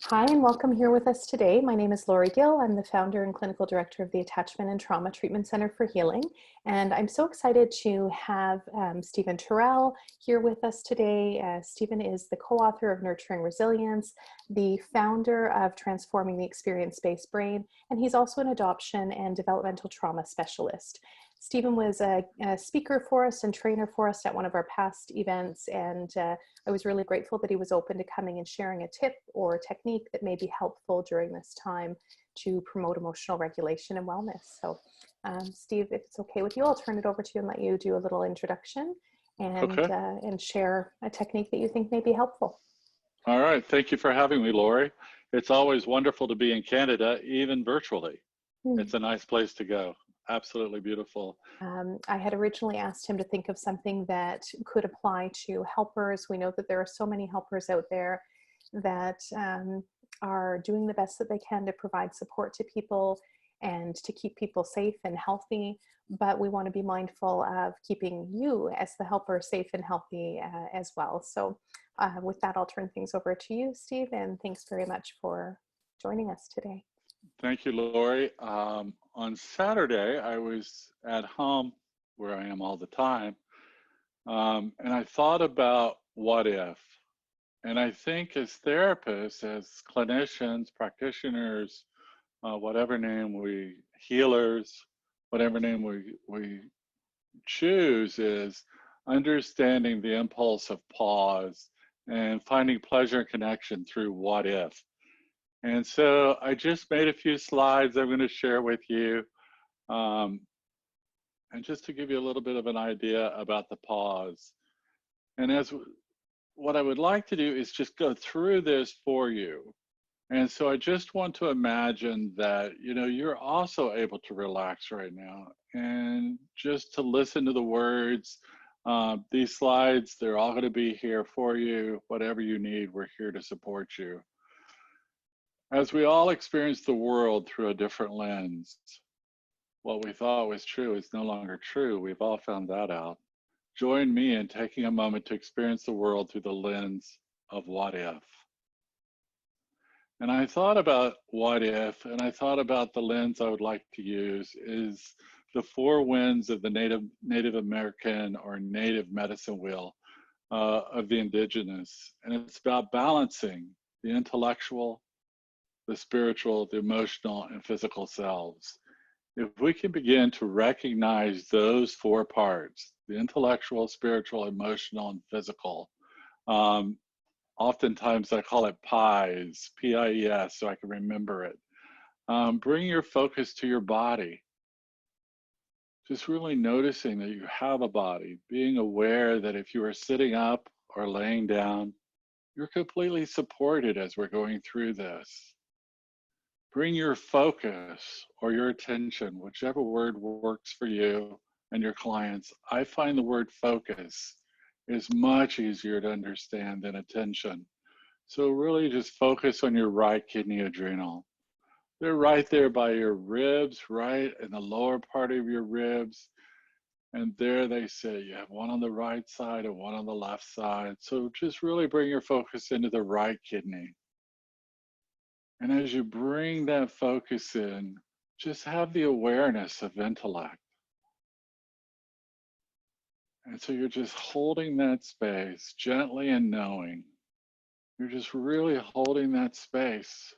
Hi, and welcome here with us today. My name is Lori Gill. I'm the founder and clinical director of the Attachment and Trauma Treatment Center for Healing. And I'm so excited to have Stephen Terrell here with us today. Stephen is the co-author of Nurturing Resilience, the founder of Transforming the Experience-Based Brain, and he's also an adoption and developmental trauma specialist. Stephen was a speaker for us and trainer for us at one of our past events, and I was really grateful that he was open to coming and sharing a tip or technique that may be helpful during this time to promote emotional regulation and wellness. So Steve, if it's okay with you, I'll turn it over to you and let you do a little introduction and share a technique that you think may be helpful. All right, thank you for having me, Lori. It's always wonderful to be in Canada, even virtually. It's a nice place to go. Absolutely beautiful. I had originally asked him to think of something that could apply to helpers. We know that there are so many helpers out there that are doing the best that they can to provide support to people and to keep people safe and healthy. But we want to be mindful of keeping you as the helper safe and healthy as well. So with that, I'll turn things over to you, Steve, and thanks very much for joining us today. Thank you, Lori. On Saturday, I was at home, where I am all the time, and I thought about what if. And I think as therapists, as clinicians, practitioners, whatever name healers, whatever name we choose, is understanding the impulse of pause and finding pleasure and connection through what if. And so I just made a few slides I'm going to share with you. And just to give you a little bit of an idea about the pause. And what I would like to do is just go through this for you. And so I just want to imagine that, you're also able to relax right now and just to listen to the words. These slides, they're all going to be here for you. Whatever you need, we're here to support you. As we all experience the world through a different lens, what we thought was true is no longer true. We've all found that out. Join me in taking a moment to experience the world through the lens of what if. And I thought about what if, and I thought about the lens I would like to use is the four winds of the Native American or Native medicine wheel of the indigenous. And it's about balancing the intellectual, the spiritual, the emotional, and physical selves. If we can begin to recognize those four parts, the intellectual, spiritual, emotional, and physical, oftentimes I call it PIES, P-I-E-S, so I can remember it. Bring your focus to your body. Just really noticing that you have a body, being aware that if you are sitting up or laying down, you're completely supported as we're going through this. Bring your focus or your attention, whichever word works for you and your clients. I find the word focus is much easier to understand than attention. So really just focus on your right kidney adrenal. They're right there by your ribs, right in the lower part of your ribs. And there they sit. You have one on the right side and one on the left side. So just really bring your focus into the right kidney. And as you bring that focus in, just have the awareness of intellect. And so you're just holding that space gently and knowing. You're just really holding that space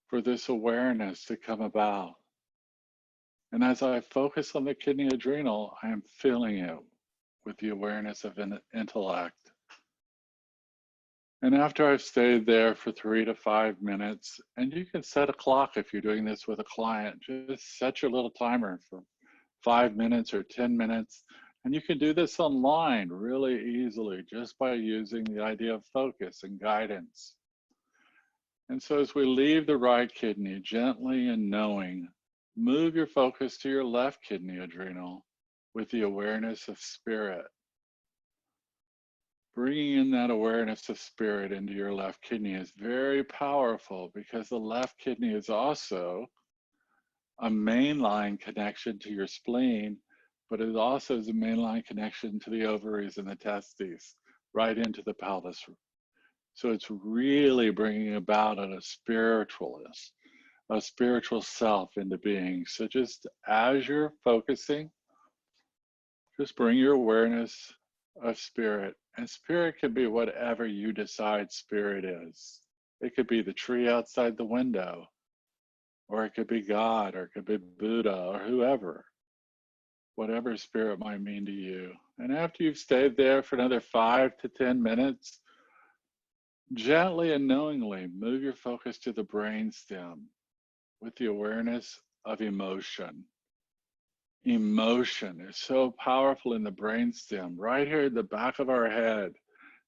for this awareness to come about. And as I focus on the kidney adrenal, I am filling it with the awareness of intellect. And after I've stayed there for 3 to 5 minutes, and you can set a clock if you're doing this with a client, just set your little timer for 5 minutes or 10 minutes. And you can do this online really easily just by using the idea of focus and guidance. And so as we leave the right kidney, gently and knowing, move your focus to your left kidney adrenal with the awareness of spirit. Bringing in that awareness of spirit into your left kidney is very powerful because the left kidney is also a mainline connection to your spleen, but it also is a mainline connection to the ovaries and the testes, right into the pelvis. So it's really bringing about a spiritualness, a spiritual self into being. So just as you're focusing, just bring your awareness of spirit. And spirit can be whatever you decide spirit is. It could be the tree outside the window, or it could be God, or it could be Buddha, or whoever, whatever spirit might mean to you. And after you've stayed there for another 5 to 10 minutes, gently and knowingly move your focus to the brainstem with the awareness of emotion. Emotion is so powerful in the brainstem, right here at the back of our head.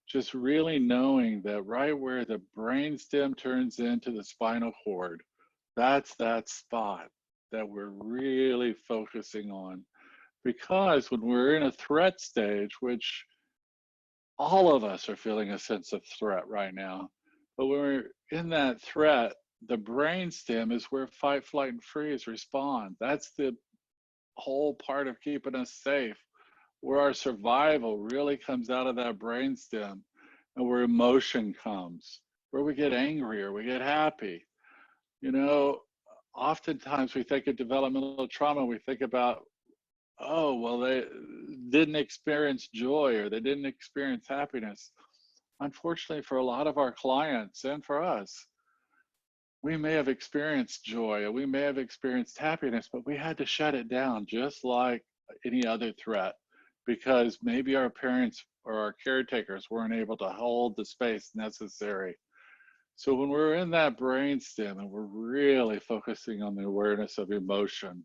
Just really knowing that right where the brainstem turns into the spinal cord, that's that spot that we're really focusing on. Because when we're in a threat stage, which all of us are feeling a sense of threat right now, but when we're in that threat, the brainstem is where fight, flight, and freeze respond. That's the whole part of keeping us safe, where our survival really comes out of that brainstem, and where emotion comes, where we get angry or we get happy. You know, oftentimes we think of developmental trauma, we think about, oh, well, they didn't experience joy or they didn't experience happiness. Unfortunately, for a lot of our clients and for us, we may have experienced joy or we may have experienced happiness, but we had to shut it down just like any other threat, because maybe our parents or our caretakers weren't able to hold the space necessary. So when we're in that brainstem and we're really focusing on the awareness of emotion,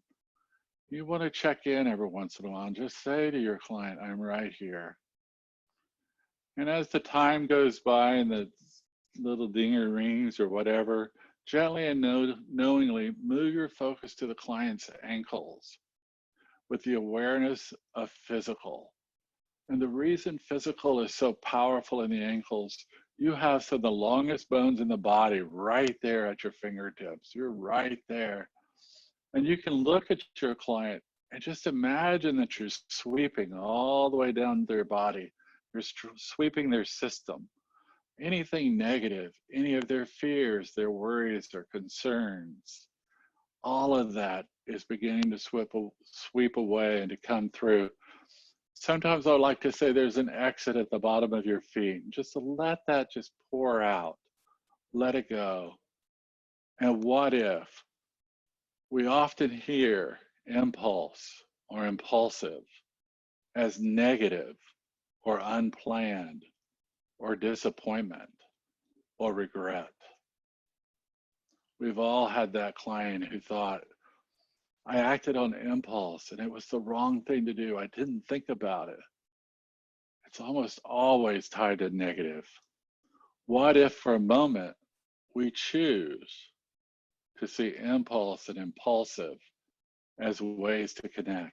you want to check in every once in a while and just say to your client, I'm right here. And as the time goes by and the little dinger rings or whatever, gently and knowingly move your focus to the client's ankles with the awareness of physical. And the reason physical is so powerful in the ankles, you have some of the longest bones in the body right there at your fingertips. You're right there. And you can look at your client and just imagine that you're sweeping all the way down their body. You're sweeping their system. Anything negative, any of their fears, their worries, their concerns, all of that is beginning to sweep away and to come through. Sometimes I like to say there's an exit at the bottom of your feet. Just to let that just pour out, let it go. And what if? We often hear impulse or impulsive as negative or unplanned or disappointment or regret. We've all had that client who thought, I acted on impulse and it was the wrong thing to do. I didn't think about it. It's almost always tied to negative. What if for a moment we choose to see impulse and impulsive as ways to connect,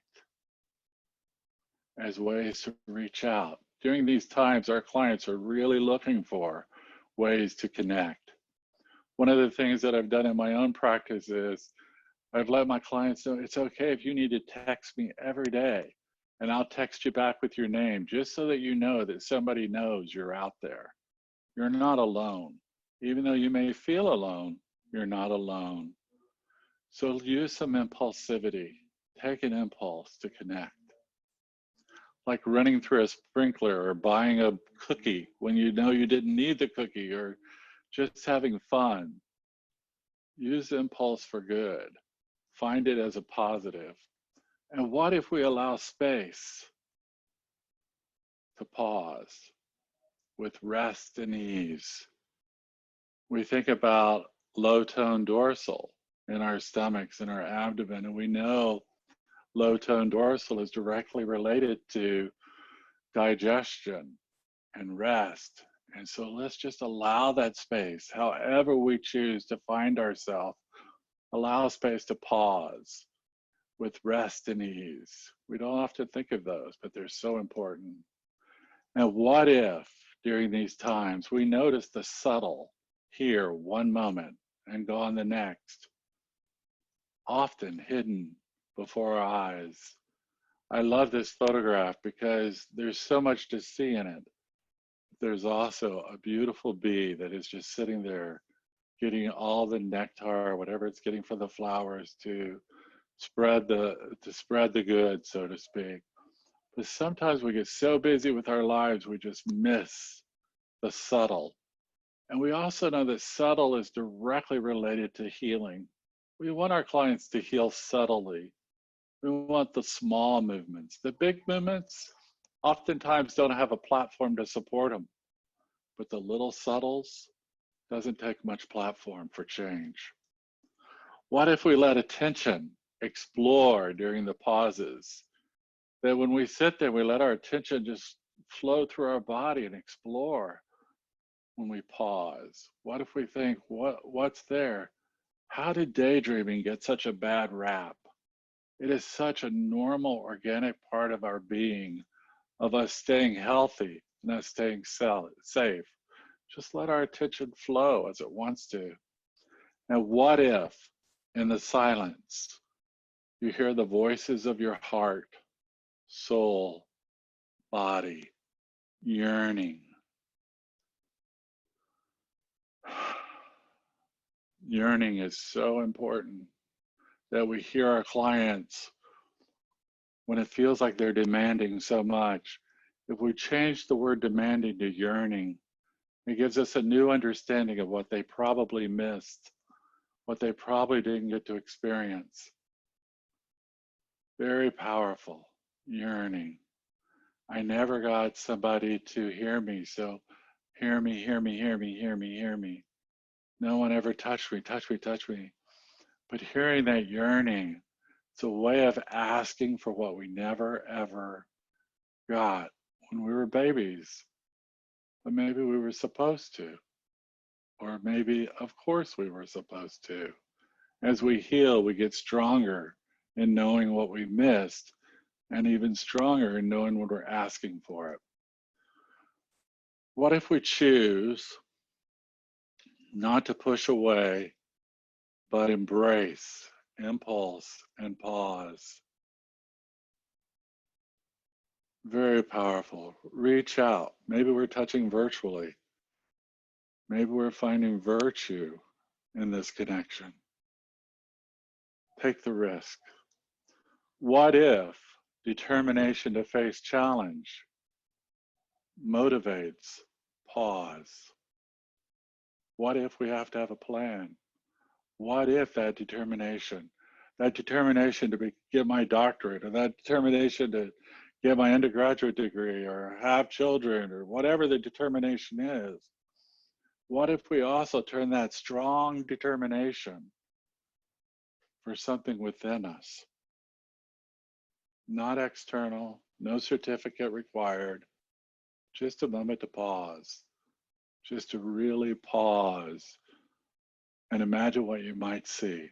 as ways to reach out? During these times, our clients are really looking for ways to connect. One of the things that I've done in my own practice is I've let my clients know it's okay if you need to text me every day, and I'll text you back with your name just so that you know that somebody knows you're out there. You're not alone. Even though you may feel alone, you're not alone. So use some impulsivity. Take an impulse to connect. Like running through a sprinkler or buying a cookie when you know you didn't need the cookie, or just having fun. Use impulse for good. Find it as a positive. And what if we allow space to pause with rest and ease? We think about low tone dorsal in our stomachs and our abdomen, and we know low tone dorsal is directly related to digestion and rest. And so let's just allow that space, however we choose to find ourselves, allow space to pause with rest and ease. We don't often think of those, but they're so important. And what if during these times we notice the subtle here one moment and gone the next, often hidden before our eyes? I love this photograph because there's so much to see in it. there's also a beautiful bee that is just sitting there getting all the nectar, whatever it's getting from the flowers to spread the good, so to speak. But sometimes we get so busy with our lives, we just miss the subtle. And we also know that subtle is directly related to healing. We want our clients to heal subtly. We want the small movements. The big movements oftentimes don't have a platform to support them, but the little subtles doesn't take much platform for change. What if we let attention explore during the pauses? That when we sit there, we let our attention just flow through our body and explore when we pause. What if we think, what's there? How did daydreaming get such a bad rap? It is such a normal, organic part of our being, of us staying healthy and us staying safe. Just let our attention flow as it wants to. And what if, in the silence, you hear the voices of your heart, soul, body, yearning? Yearning is so important that we hear our clients when it feels like they're demanding so much. If we change the word demanding to yearning, it gives us a new understanding of what they probably missed, what they probably didn't get to experience. Very powerful, yearning. I never got somebody to hear me, so hear me, hear me, hear me, hear me, hear me. No one ever touched me, touch me, touch me. But hearing that yearning, it's a way of asking for what we never ever got when we were babies. But maybe we were supposed to. Or maybe, of course, we were supposed to. As we heal, we get stronger in knowing what we missed, and even stronger in knowing when we're asking for it. What if we choose not to push away, but embrace impulse and pause? Very powerful. Reach out. Maybe we're touching virtually. Maybe we're finding virtue in this connection. Take the risk. What if determination to face challenge motivates pause? What if we have to have a plan? What if that determination to get my doctorate, or that determination to get my undergraduate degree, or have children, or whatever the determination is, what if we also turn that strong determination for something within us? Not external, no certificate required, just a moment to pause, just to really pause and imagine what you might see.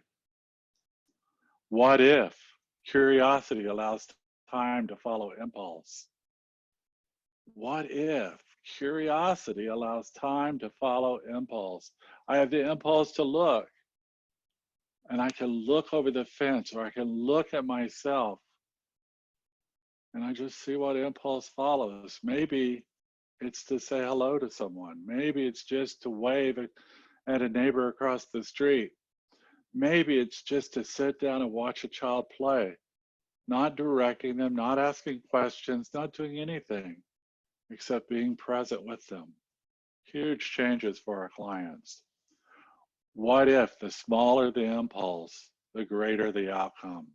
What if curiosity allows time to follow impulse? What if curiosity allows time to follow impulse? I have the impulse to look, and I can look over the fence, or I can look at myself, and I just see what impulse follows. Maybe it's to say hello to someone. Maybe it's just to wave at a neighbor across the street. Maybe it's just to sit down and watch a child play, not directing them, not asking questions, not doing anything except being present with them. Huge changes for our clients. What if the smaller the impulse, the greater the outcome?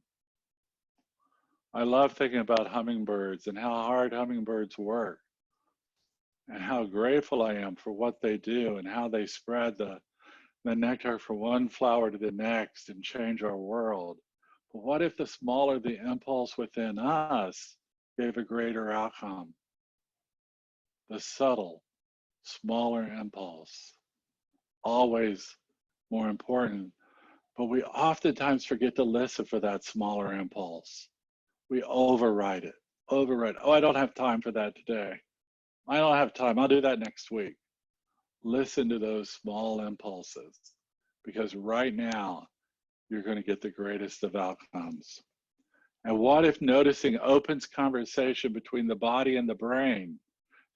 I love thinking about hummingbirds and how hard hummingbirds work, and how grateful I am for what they do and how they spread the nectar from one flower to the next and change our world. But what if the smaller the impulse within us gave a greater outcome? The subtle, smaller impulse, always more important, but we oftentimes forget to listen for that smaller impulse. We override it. Oh, I don't have time for that today. I don't have time. I'll do that next week. Listen to those small impulses, because right now you're going to get the greatest of outcomes. And what if noticing opens conversation between the body and the brain?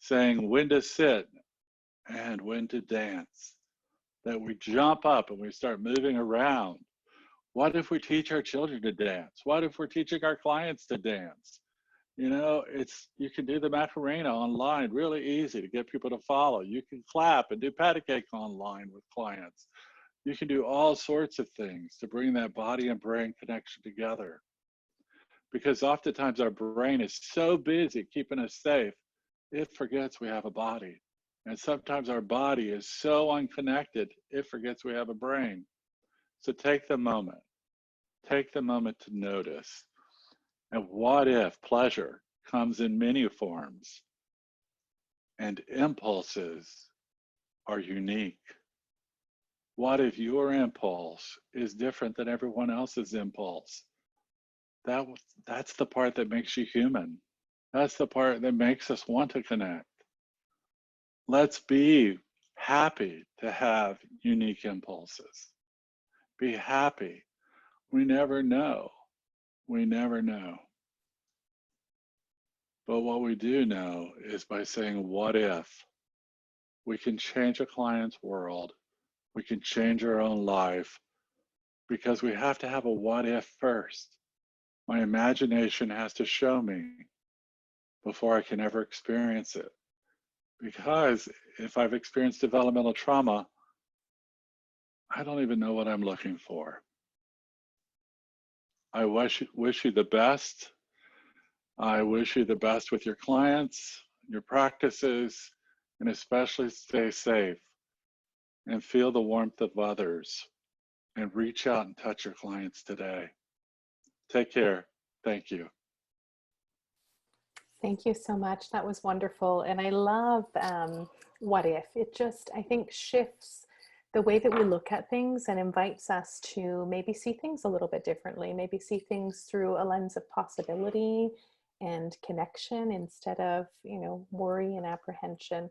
saying when to sit and when to dance, that we jump up and we start moving around. What if we teach our children to dance? What if we're teaching our clients to dance? You know, you can do the Macarena online really easy to get people to follow. You can clap and do patty cake online with clients. You can do all sorts of things to bring that body and brain connection together. Because oftentimes our brain is so busy keeping us safe, it forgets we have a body. And sometimes our body is so unconnected, it forgets we have a brain. So take the moment to notice. And what if pleasure comes in many forms and impulses are unique? What if your impulse is different than everyone else's impulse? That's the part that makes you human. That's the part that makes us want to connect. Let's be happy to have unique impulses. Be happy. We never know. We never know. But what we do know is by saying, what if? We can change a client's world. We can change our own life because we have to have a what if first. My imagination has to show me before I can ever experience it. Because if I've experienced developmental trauma, I don't even know what I'm looking for. I wish you the best. I wish you the best with your clients, your practices, and especially stay safe and feel the warmth of others and reach out and touch your clients today. Take care. Thank you. Thank you so much. That was wonderful. And I love what if. It just, I think, shifts the way that we look at things and invites us to maybe see things a little bit differently, maybe see things through a lens of possibility and connection instead of, worry and apprehension.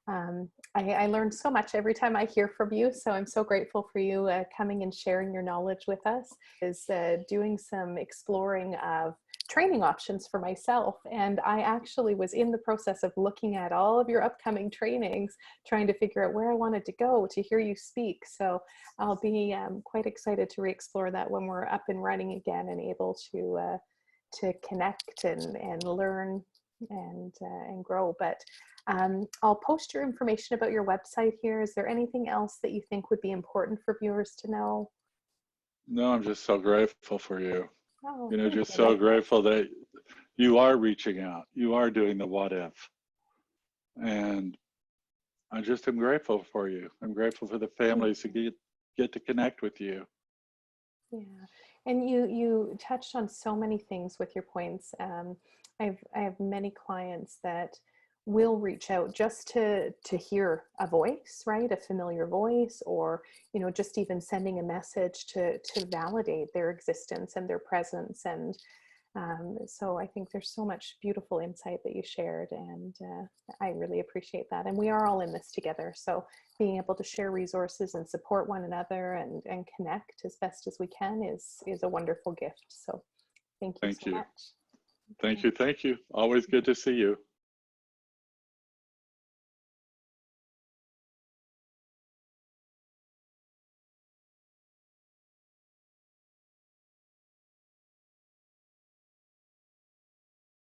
I learned so much every time I hear from you, so I'm so grateful for you coming and sharing your knowledge with us. Is doing some exploring of training options for myself, and I actually was in the process of looking at all of your upcoming trainings, trying to figure out where I wanted to go to hear you speak. So I'll be quite excited to re-explore that when we're up and running again and able to connect and learn and grow. But I'll post your information about your website here. Is there anything else that you think would be important for viewers to know? No, I'm just so grateful for you. Oh, Just so grateful that you are reaching out. You are doing the what if. And I just am grateful for you. I'm grateful for the families who get to connect with you. Yeah. And you touched on so many things with your points. I have many clients that will reach out just to hear a voice, right? A familiar voice, or, just even sending a message to validate their existence and their presence. And so I think there's so much beautiful insight that you shared, and I really appreciate that. And we are all in this together. So being able to share resources and support one another and connect as best as we can is a wonderful gift. So thank you so much. Thank you. Always good to see you.